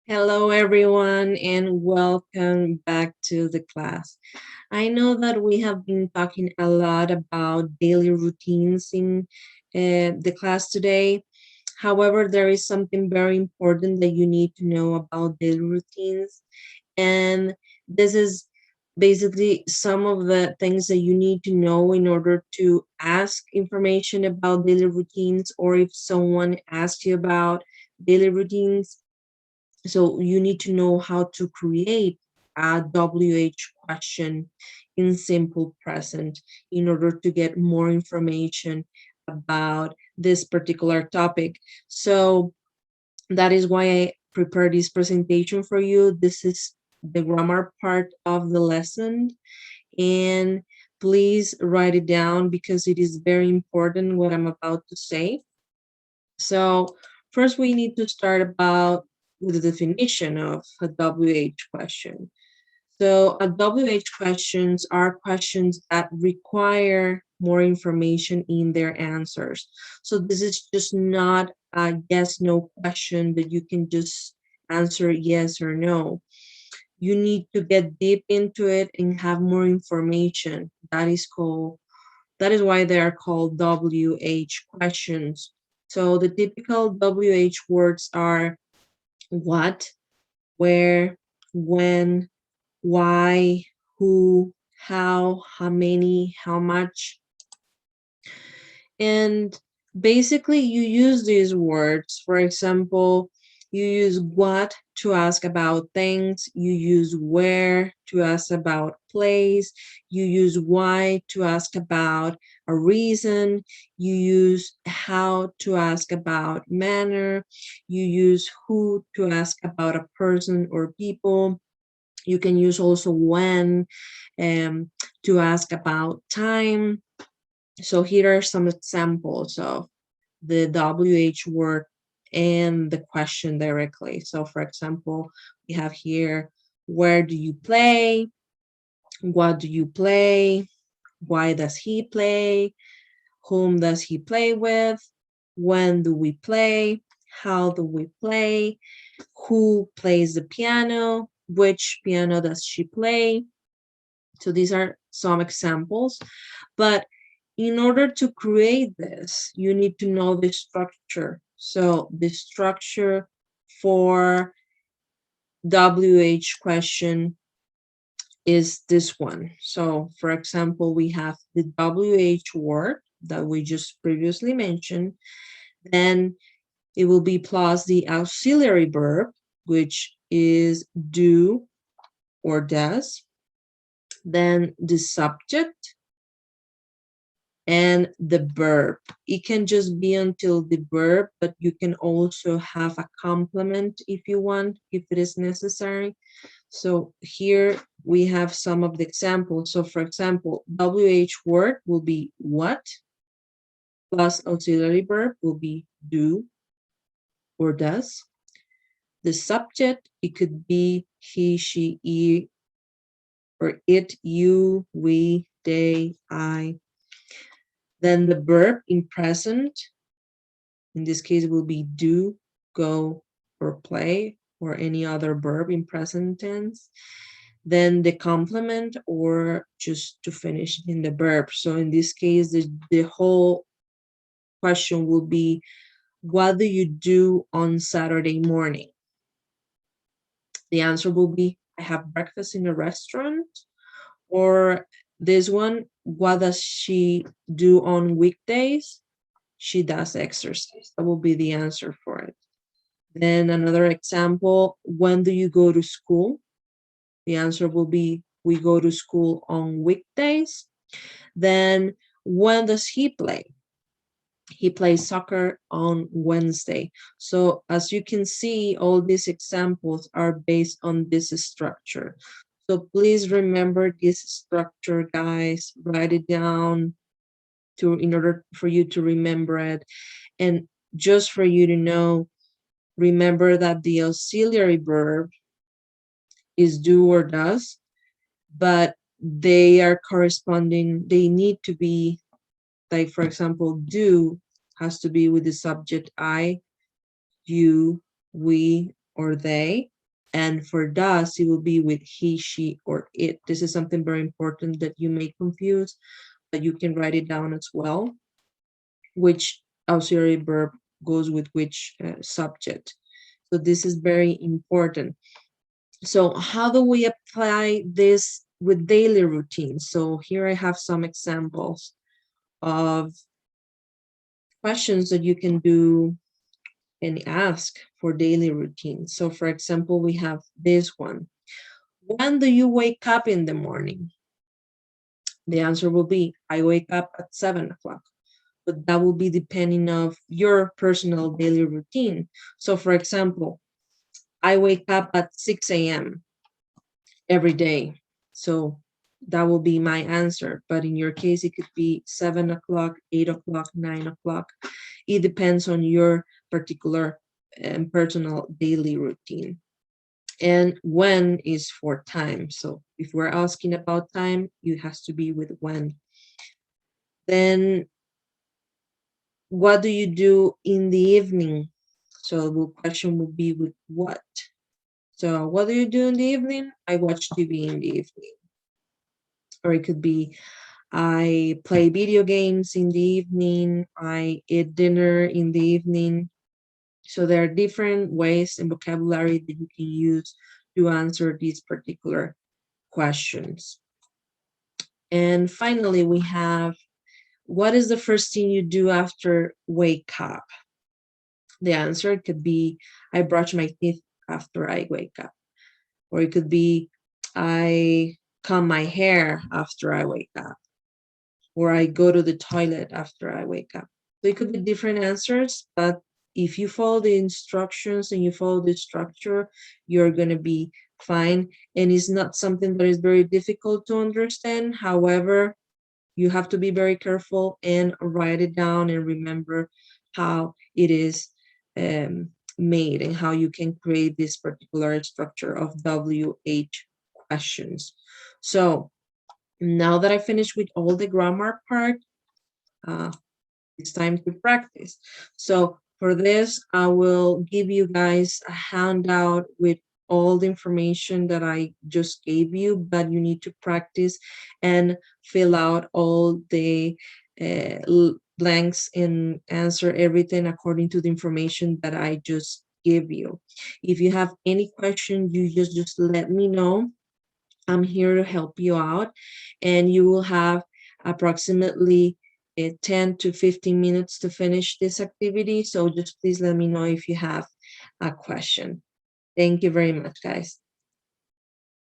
Hello, everyone, and welcome back to the class. I know that we have been talking a lot about daily routines in the class today. However, there is something very important that you need to know about daily routines, and this is basically some of the things that you need to know in order to ask information about daily routines, or if someone asks you about daily routines, so you need to know how to create a WH question in simple present in order to get more information about this particular topic. So that is why I prepared this presentation for you. This is the grammar part of the lesson. And please write it down because it is very important what I'm about to say. So first we need to start about with the definition of a WH question. So a WH questions are questions that require more information in their answers. So this is just not a yes no question that you can just answer yes or no. You need to get deep into it and have more information. That is why they are called WH questions. So the typical WH words are what, where, when, why, who, how many, how much. And basically, you use these words. For example, you use what to ask about things, you use where to ask about place, you use why to ask about a reason, you use how to ask about manner, you use who to ask about a person or people. You can use also when to ask about time. So here are some examples of the WH word and the question directly. So for example, we have here, where do you play? What do you play? Why does he play? Whom does he play with? When do we play? How do we play? Who plays the piano? Which piano does she play? So these are some examples. But in order to create this, you need to know the structure. So the structure for WH question is this one. So for example, we have the WH word that we just previously mentioned. Then it will be plus the auxiliary verb, which is do or does. Then the subject, and the verb. It can just be until the verb, but you can also have a complement if you want, if it is necessary. So here we have some of the examples. So for example, WH word will be what, plus auxiliary verb will be do or does. The subject, it could be he, she, it, or it, you, we, they, I. Then the verb in present, in this case, it will be do, go, or play, or any other verb in present tense. Then the complement, or just to finish in the verb. So in this case, the whole question will be, what do you do on Saturday morning? The answer will be, I have breakfast in a restaurant. Or this one, what does she do on weekdays? She does exercise. That will be the answer for it. Then another example, when do you go to school? The answer will be, we go to school on weekdays. Then when does he play? He plays soccer on Wednesday. So as you can see, all these examples are based on this structure. So please remember this structure, guys. Write it down in order for you to remember it. And just for you to know, remember that the auxiliary verb is do or does, but they are corresponding, they need to be, like for example, do has to be with the subject I, you, we, or they. And for does, it will be with he, she, or it. This is something very important that you may confuse, but you can write it down as well, which auxiliary verb goes with which subject. So this is very important. So how do we apply this with daily routines? So here I have some examples of questions that you can do and ask for daily routines. So for example, we have this one. When do you wake up in the morning? The answer will be, I wake up at 7 o'clock. But that will be depending of your personal daily routine. So for example, I wake up at 6 a.m. every day. So that will be my answer. But in your case, it could be 7 o'clock, 8 o'clock, 9 o'clock. It depends on your particular and personal daily routine. And when is for time. So if we're asking about time, it has to be with when. Then what do you do in the evening? So the question would be with what? So what do you do in the evening? I watch TV in the evening. Or it could be, I play video games in the evening, I eat dinner in the evening. So there are different ways and vocabulary that you can use to answer these particular questions. And finally, we have, what is the first thing you do after wake up? The answer could be, I brush my teeth after I wake up. Or it could be, I comb my hair after I wake up. Or I go to the toilet after I wake up. So it could be different answers, but if you follow the instructions and you follow the structure, you're going to be fine. And it's not something that is very difficult to understand. However, you have to be very careful and write it down and remember how it is made and how you can create this particular structure of WH questions. So now that I finished with all the grammar part, it's time to practice. So for this, I will give you guys a handout with all the information that I just gave you, but you need to practice and fill out all the blanks and answer everything according to the information that I just gave you. If you have any questions, you just let me know. I'm here to help you out, and you will have approximately 10 to 15 minutes to finish this activity. So just please let me know if you have a question. Thank you very much, guys.